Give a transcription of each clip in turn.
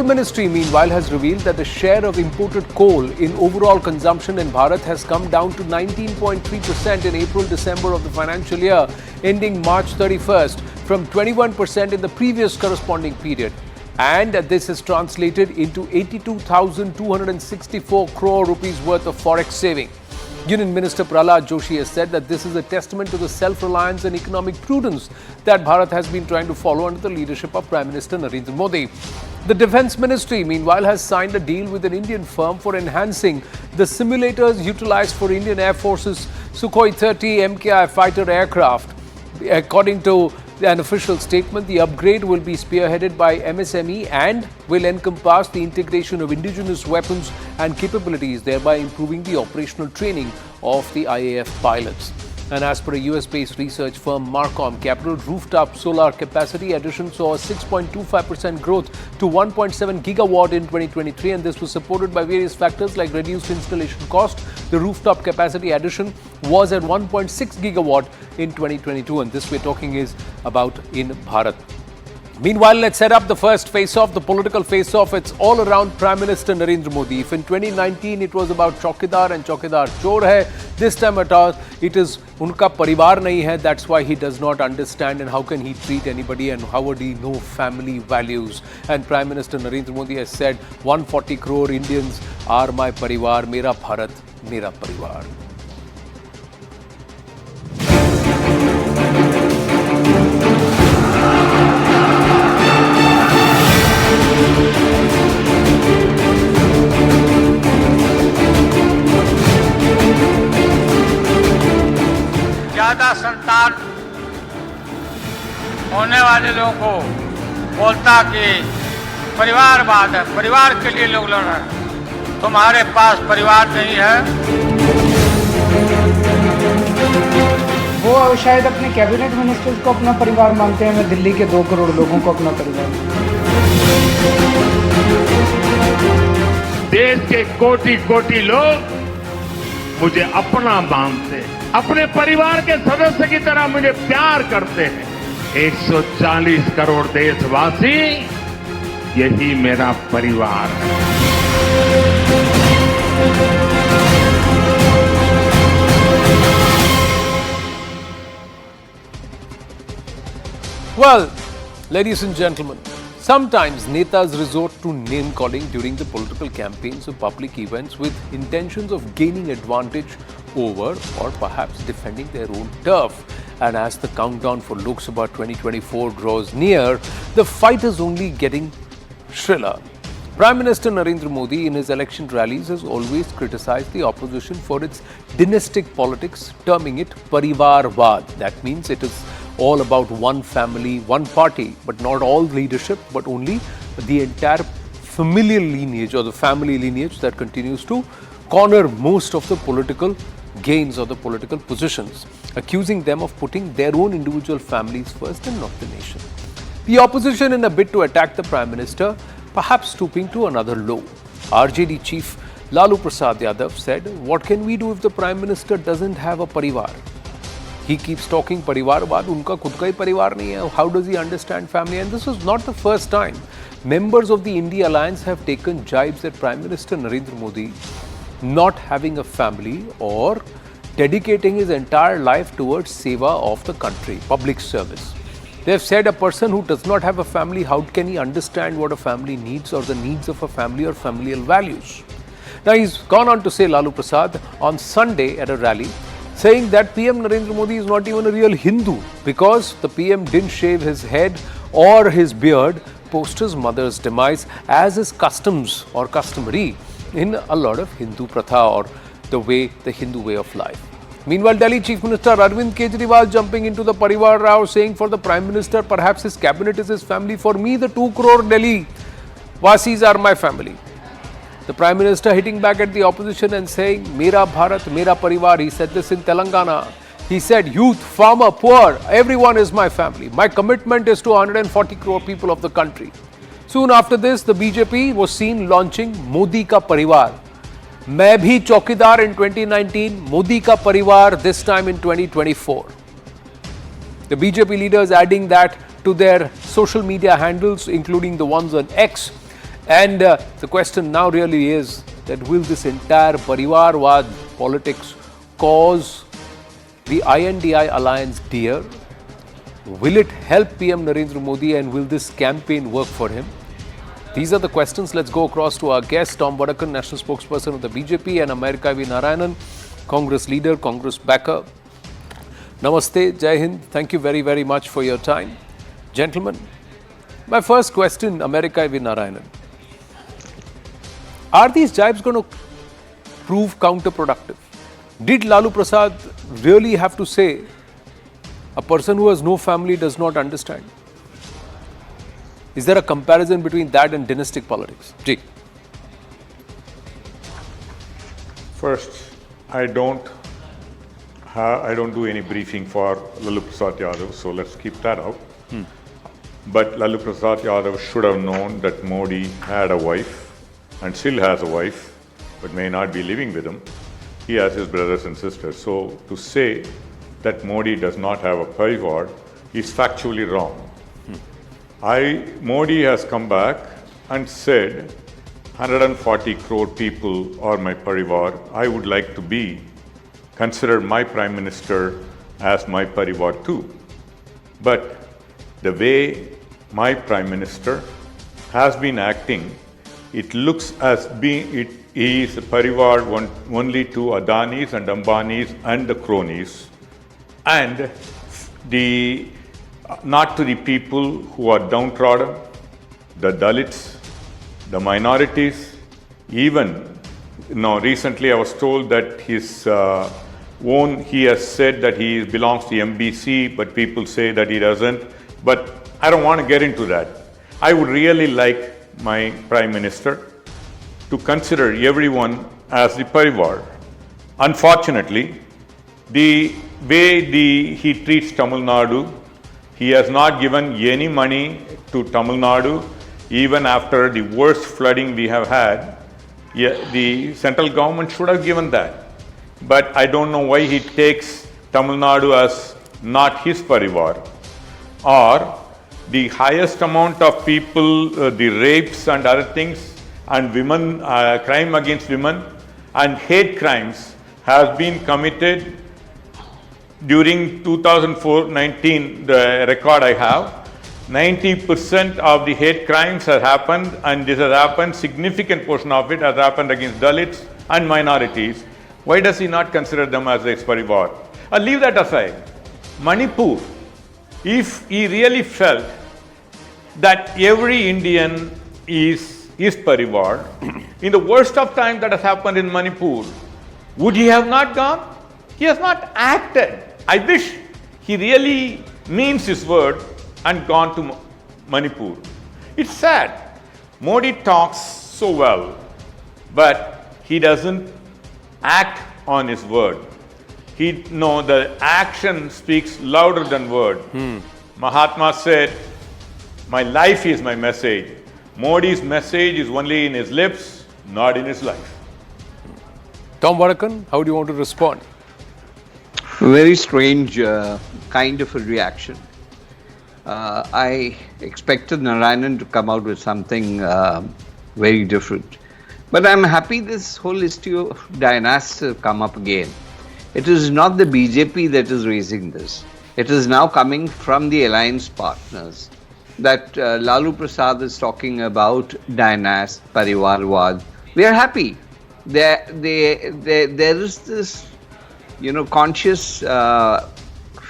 Ministry, meanwhile, has revealed that the share of imported coal in overall consumption in Bharat has come down to 19.3% in April-December of the financial year ending March 31st from 21% in the previous corresponding period. And this is translated into 82,264 crore rupees worth of forex saving. Union Minister Prahlad Joshi has said that this is a testament to the self-reliance and economic prudence that Bharat has been trying to follow under the leadership of Prime Minister Narendra Modi. The Defence Ministry, meanwhile, has signed a deal with an Indian firm for enhancing the simulators utilized for Indian Air Force's Sukhoi 30 MKI fighter aircraft. According to an official statement, the upgrade will be spearheaded by MSME and will encompass the integration of indigenous weapons and capabilities, thereby improving the operational training of the IAF pilots. And as per a US-based research firm Marcom Capital, rooftop solar capacity addition saw a 6.25% growth to 1.7 gigawatt in 2023, and this was supported by various factors like reduced installation cost. The rooftop capacity addition was at 1.6 gigawatt in 2022, and this we're talking is about in Bharat. Meanwhile, let's set up the first face-off, the political face-off. It's all around Prime Minister Narendra Modi. If in 2019 it was about Chowkidar and Chowkidar chore hai, this time at all it is unka parivar nahi hai. That's why he does not understand and how can he treat anybody and how would he know family values. And Prime Minister Narendra Modi has said 140 crore Indians are my parivar, mera Bharat, mera parivar. ज्यादा संतान होने वाले लोगों को बोलता कि परिवारवाद है, परिवार के लिए लोग लड़ रहे हैं। तुम्हारे पास परिवार नहीं है। वो शायद अपने कैबिनेट मिनिस्टर्स को अपना परिवार मानते हैं, मैं दिल्ली के 2 करोड़ लोगों को अपना परिवार। देश के कोटि-कोटि लोग मुझे अपना मानते हैं, अपने परिवार के सदस्य की तरह मुझे प्यार करते हैं। 140 करोड़ देशवासी, यही मेरा परिवार है। Well, ladies and gentlemen, sometimes netas resort to name calling during the political campaigns or public events with intentions of gaining advantage over or perhaps defending their own turf. And as the countdown for Lok Sabha 2024 draws near, the fight is only getting shriller. Prime Minister Narendra Modi in his election rallies has always criticized the opposition for its dynastic politics, terming it Parivaar. That means it is all about one family, one party, but not all leadership, but only the entire familial lineage or the family lineage that continues to corner most of the political gains or the political positions, accusing them of putting their own individual families first and not the nation. The opposition, in a bid to attack the Prime Minister, perhaps stooping to another low. RJD chief Lalu Prasad said, "What can we do if the Prime Minister doesn't have a parivar? He keeps talking parivarwad, unka khud ka hi parivar nahi hai. How does he understand family?" And this was not the first time. Members of the I.N.D.I.A alliance have taken jibes at Prime Minister Narendra Modi not having a family or dedicating his entire life towards seva of the country, public service. They have said a person who does not have a family, how can he understand what a family needs or the needs of a family or familial values? Now he's gone on to say, Lalu Prasad, on Sunday at a rally, saying that PM Narendra Modi is not even a real Hindu because the PM didn't shave his head or his beard post his mother's demise, as is customs or customary in a lot of Hindu pratha or the Hindu way of life. Meanwhile, Delhi Chief Minister Arvind Kejriwal jumping into the Parivar row, saying for the Prime Minister, perhaps his cabinet is his family. For me, the 2 crore Delhi Vasis are my family. The Prime Minister hitting back at the opposition and saying, "Mera Bharat, mera Parivar." He said this in Telangana. He said, "Youth, farmer, poor, everyone is my family. My commitment is to 140 crore people of the country." Soon after this, the BJP was seen launching Modi Ka Parivar. मैं भी चौकीदार in 2019, Modi Ka Parivar this time in 2024. The BJP leaders adding that to their social media handles, including the ones on X, And the question now really is that will this entire Parivarwad politics cause the I.N.D.I.A alliance dear? Will it help PM Narendra Modi and will this campaign work for him? These are the questions. Let's go across to our guest, Tom Vadakan, national spokesperson of the BJP, and America V. Narayanan, Congress leader, Congress backer. Namaste, Jai Hind. Thank you very, very much for your time. Gentlemen, my first question, America V. Narayanan. Are these jibes going to prove counterproductive? Did Lalu Prasad really have to say, a person who has no family does not understand? Is there a comparison between that and dynastic politics? Ji. First, I don't do any briefing for Lalu Prasad Yadav, so let's keep that out. But Lalu Prasad Yadav should have known that Modi had a wife and still has a wife, but may not be living with him. He has his brothers and sisters. So to say that Modi does not have a Parivar is factually wrong. Modi has come back and said 140 crore people are my Parivar. I would like to consider my Prime Minister as my Parivar too. But the way my Prime Minister has been acting, it looks as he is a Parivar only to Adanis and Ambanis and the cronies, and not to the people who are downtrodden, the Dalits, the minorities. Even recently I was told that he has said that he belongs to MBC, but people say that he doesn't. But I don't want to get into that. I would really like my Prime Minister to consider everyone as the Parivar. Unfortunately, the way he treats Tamil Nadu, he has not given any money to Tamil Nadu, even after the worst flooding we have had. The central government should have given that. But I don't know why he takes Tamil Nadu as not his Parivar. Or the highest amount of people, the rapes and other things, and women, crime against women and hate crimes has been committed during 2019, the record I have. 90% of the hate crimes has happened, and this has happened, significant portion of it has happened against Dalits and minorities. Why does he not consider them as his Parivar? Leave that aside. Manipur, if he really felt that every Indian is Parivar, in the worst of times that has happened in Manipur, would he have not gone? He has not acted. I wish he really means his word and gone to Manipur. It's sad. Modi talks so well, but he doesn't act on his word. The action speaks louder than word. Mahatma said, my life is my message. Modi's message is only in his lips, not in his life. Tom Vadakan, how do you want to respond? Very strange kind of a reaction. I expected Narayanan to come out with something very different. But I'm happy this whole issue of dynasty has come up again. It is not the BJP that is raising this. It is now coming from the alliance partners. That Lalu Prasad is talking about dynasty, Parivarwad. We are happy. There is this, conscious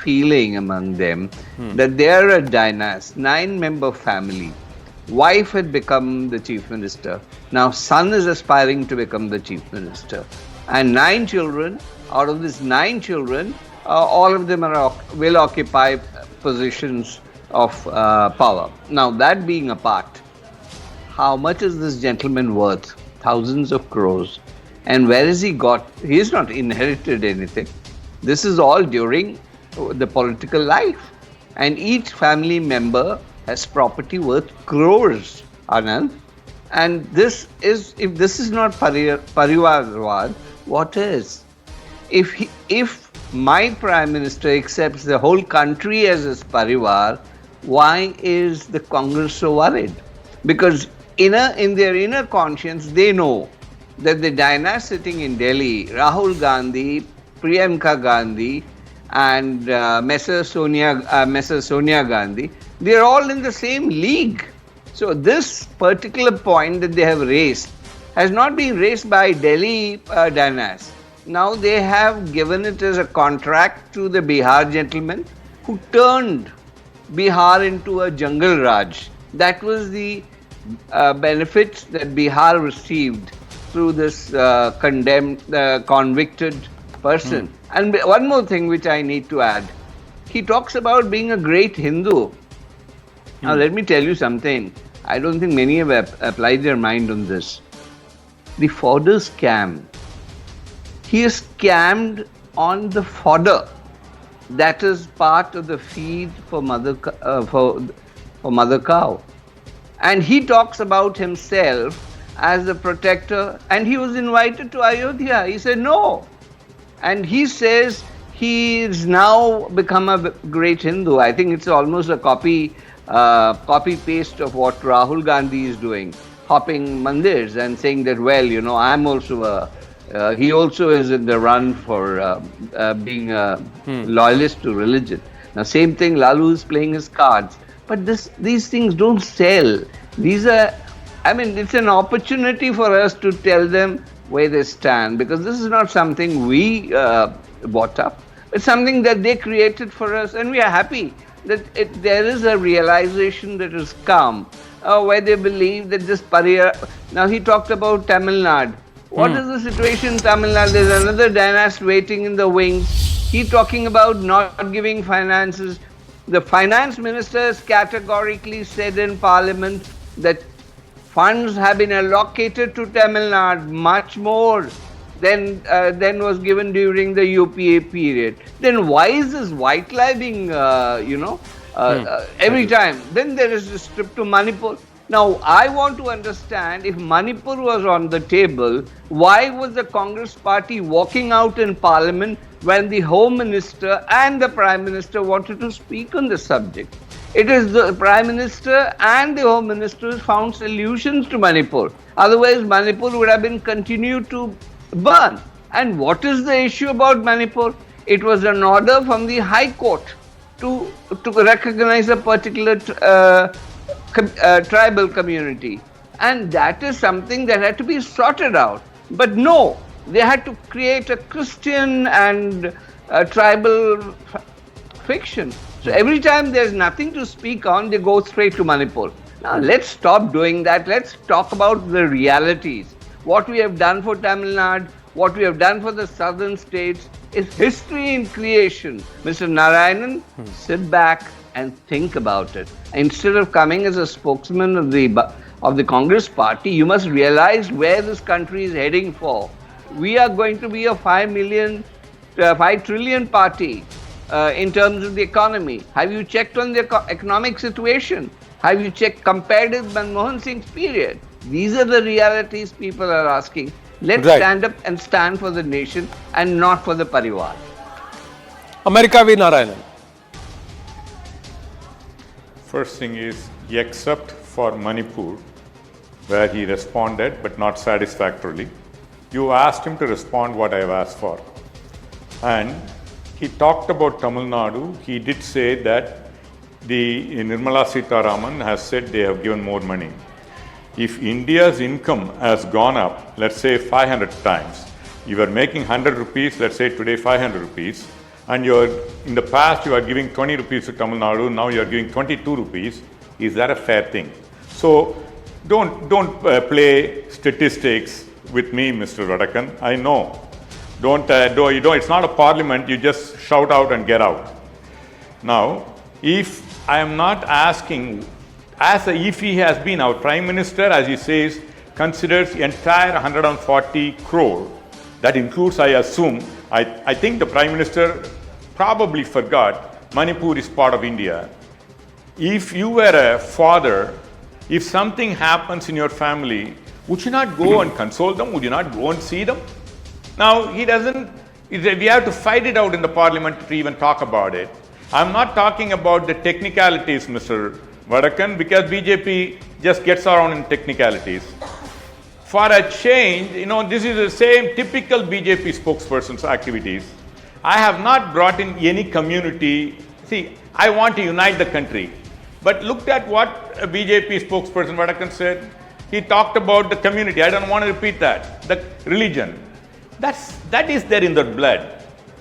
feeling among them that they are a dynasty, 9-member family. Wife had become the chief minister. Now son is aspiring to become the chief minister. And 9 children, out of these 9 children, all of them will occupy positions of power. Now that being apart, how much is this gentleman worth? Thousands of crores. And where has he got? He has not inherited anything. This is all during the political life. And each family member has property worth crores, Anand. And if this is not Parivarwad, what is? If my Prime Minister accepts the whole country as his Parivar, why is the Congress so worried? Because in their inner conscience, they know that the dynasty sitting in Delhi, Rahul Gandhi, Priyanka Gandhi, and Messrs. Sonia Gandhi, they are all in the same league. So this particular point that they have raised has not been raised by Delhi dynasty. Now they have given it as a contract to the Bihar gentleman who turned Bihar into a jungle Raj. That was the benefits that Bihar received through this convicted person. And one more thing which I need to add. He talks about being a great Hindu. Now let me tell you something. I don't think many have applied their mind on this. The fodder scam. He is scammed on the fodder. That is part of the feed for mother cow. And he talks about himself as the protector, and he was invited to Ayodhya. He said no. And he says he's now become a great Hindu. I think it's almost a copy paste of what Rahul Gandhi is doing, hopping mandirs and saying that, well, you know, I'm also he also is in the run for being a loyalist to religion. Now, same thing, Lalu is playing his cards. But these things don't sell. These are, I mean, it's an opportunity for us to tell them where they stand, because this is not something we bought up. It's something that they created for us, and we are happy that there is a realization that has come where they believe that this Parivaar. Now, he talked about Tamil Nadu. What is the situation in Tamil Nadu? There's another dynasty waiting in the wings. He's talking about not giving finances. The finance minister has categorically said in parliament that funds have been allocated to Tamil Nadu much more than was given during the UPA period. Then why is this white lie being, every time? Then there is this trip to Manipur. Now, I want to understand, if Manipur was on the table, why was the Congress party walking out in parliament when the Home Minister and the Prime Minister wanted to speak on the subject? It is the Prime Minister and the Home Minister who found solutions to Manipur. Otherwise, Manipur would have been continued to burn. And what is the issue about Manipur? It was an order from the High Court to recognize a particular tribal community, and that is something that had to be sorted out. But no, they had to create a Christian and tribal fiction. So every time there's nothing to speak on, they go straight to Manipur. Now let's stop doing that. Let's talk about the realities. What we have done for Tamil Nadu, what we have done for the southern states is history in creation. Mr. Narayanan, sit back and think about it. Instead of coming as a spokesman of the Congress party, you must realize where this country is heading for. We are going to be a 5 trillion party in terms of the economy. Have you checked on the economic situation? Have you compared it with Manmohan Singh's period? These are the realities people are asking. Let's stand up and stand for the nation and not for the Parivaar. America V. Narayanan. First thing is, except for Manipur, where he responded but not satisfactorily, you asked him to respond what I have asked for. And he talked about Tamil Nadu. He did say that the Nirmala Sitharaman has said they have given more money. If India's income has gone up, let's say 500 times, you were making 100 rupees, let's say today 500 rupees, and in the past you are giving 20 rupees to Tamil Nadu, now you are giving 22 rupees, is that a fair thing? So don't play statistics with me, Mr. Vadakan. I know. It's not a parliament, you just shout out and get out. Now, if I am not asking, if he has been our Prime Minister, as he says, considers the entire 140 crore, that includes, I assume, I think the Prime Minister probably forgot Manipur is part of India. If you were a father, if something happens in your family, would you not go and console them? Would you not go and see them? Now, he doesn't, we have to fight it out in the parliament to even talk about it. I'm not talking about the technicalities, Mr. Vadakan, because BJP just gets around in technicalities. For a change, this is the same typical BJP spokesperson's activities. I have not brought in any community. See, I want to unite the country. But looked at what a BJP spokesperson Vadakan said. He talked about the community. I don't want to repeat that. The religion. That is there in their blood.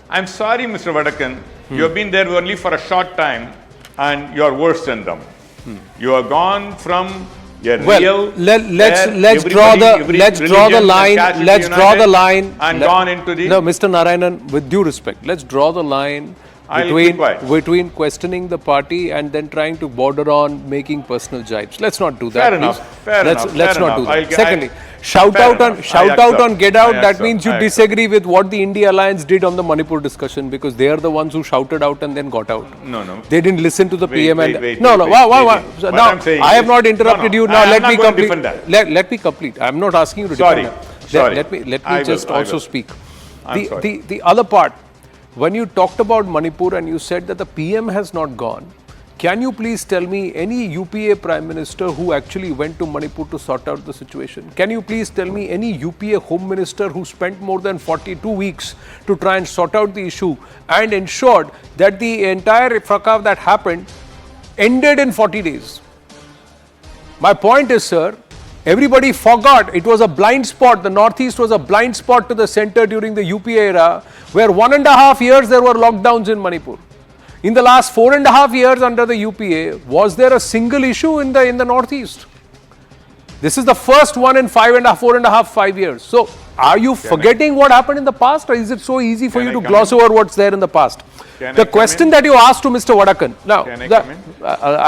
I'm sorry, Mr. Vadakan. You have been there only for a short time and you are worse than them. You have gone from let's draw the line and gone into the... No, Mr. Narayanan, with due respect, let's draw the line between questioning the party and then trying to border on making personal jibes. Let's not do that. Let's not do that. Secondly, shout out on Get Out. That means you disagree with what the India Alliance did on the Manipur discussion, because they are the ones who shouted out and then got out. No. They didn't listen to the PM. Why? Now, I have not interrupted you. Now, let me complete. Let me complete. I'm not asking you to defend that. Sorry. Let me just also speak. The other part, when you talked about Manipur and you said that the PM has not gone, can you please tell me any UPA Prime Minister who actually went to Manipur to sort out the situation? Can you please tell me any UPA Home Minister who spent more than 42 weeks to try and sort out the issue and ensured that the entire fracas that happened ended in 40 days? My point is, sir, everybody forgot it was a blind spot. The Northeast was a blind spot to the center during the UPA era, where 1.5 years there were lockdowns in Manipur. In the last 4.5 years under the UPA, was there a single issue in the Northeast? This is the first one in 5 years. So, are you forgetting what happened in the past, or is it so easy for you to gloss over what's there in the past? The question that you asked to Mr. Vadakan, now,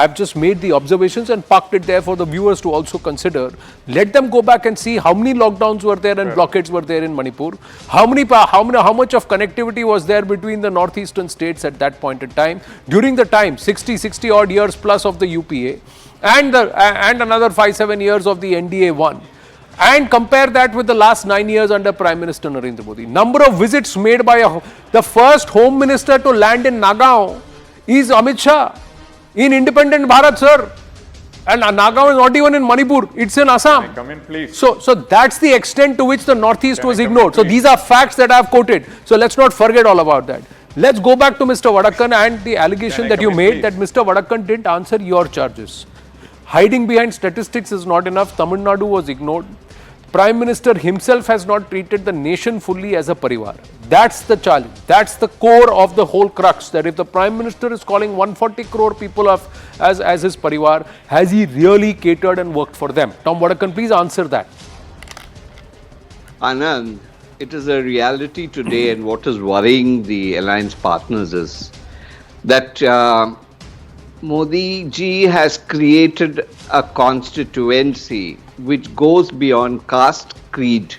I've just made the observations and parked it there for the viewers to also consider. Let them go back and see how many lockdowns were there and blockades were there in Manipur. How much of connectivity was there between the northeastern states at that point in time, during the time, 60 odd years plus of the UPA, and another 5-7 years of the I.N.D.I.A. one. And compare that with the last 9 years under Prime Minister Narendra Modi. Number of visits made by the first Home Minister to land in Nagaon is Amit Shah in independent Bharat, sir. And Nagaon is not even in Manipur, it's in Assam. Can I come in, please? So that's the extent to which the Northeast was ignored. So these are facts that I have quoted. So let's not forget all about that. Let's go back to Mr. Vadakan and the allegation that you made that Mr. Vadakan didn't answer your charges. Hiding behind statistics is not enough. Tamil Nadu was ignored. Prime Minister himself has not treated the nation fully as a Parivaar. That's the challenge. That's the core of the whole crux. That if the Prime Minister is calling 140 crore people as his Parivaar, has he really catered and worked for them? Tom Vadakan, please answer that. Anand, it is a reality today, and what is worrying the alliance partners is that Modi ji has created a constituency which goes beyond caste, creed.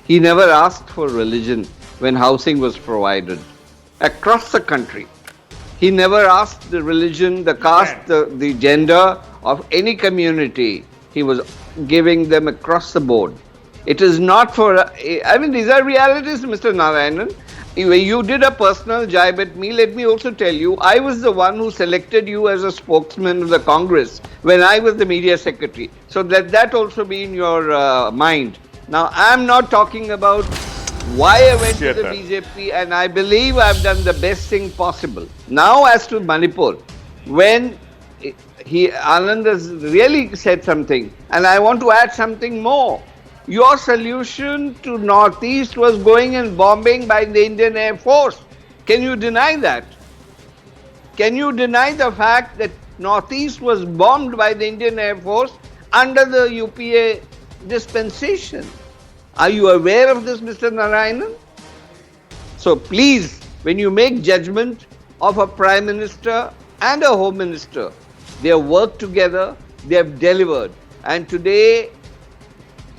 He never asked for religion when housing was provided across the country. He never asked the religion, the caste, the gender of any community. He was giving them across the board. It is not for, these are realities, Mr. Narayanan. You did a personal jibe at me. Let me also tell you, I was the one who selected you as a spokesman of the Congress when I was the media secretary. So let that also be in your mind. Now, I'm not talking about why I went to the BJP, and I believe I've done the best thing possible. Now, as to Manipur, when Anand has really said something, and I want to add something more. Your solution to Northeast was going and bombing by the Indian Air Force. Can you deny that? Can you deny the fact that Northeast was bombed by the Indian Air Force under the UPA dispensation? Are you aware of this, Mr. Narayanan? So please, when you make judgment of a Prime Minister and a Home Minister, they have worked together, they have delivered. And today,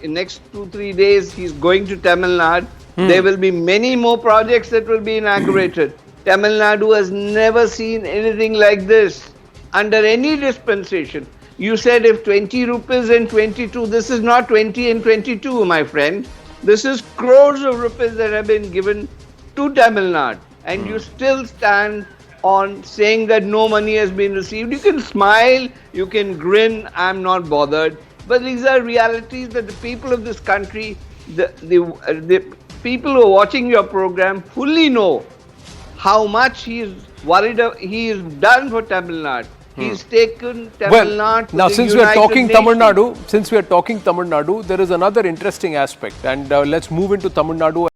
in next 2-3 days, he's going to Tamil Nadu. There will be many more projects that will be inaugurated. Tamil Nadu has never seen anything like this under any dispensation. You said if 20 rupees and 22, this is not 20 and 22, my friend. This is crores of rupees that have been given to Tamil Nadu. And you still stand on saying that no money has been received. You can smile, you can grin, I'm not bothered. But these are realities that the people of this country, the people who are watching your program fully know how much he is worried. He is done for Tamil Nadu. He's taken Tamil Nadu to now the since we are United talking Tamil Nations. Nadu, there is another interesting aspect, and let's move into Tamil Nadu.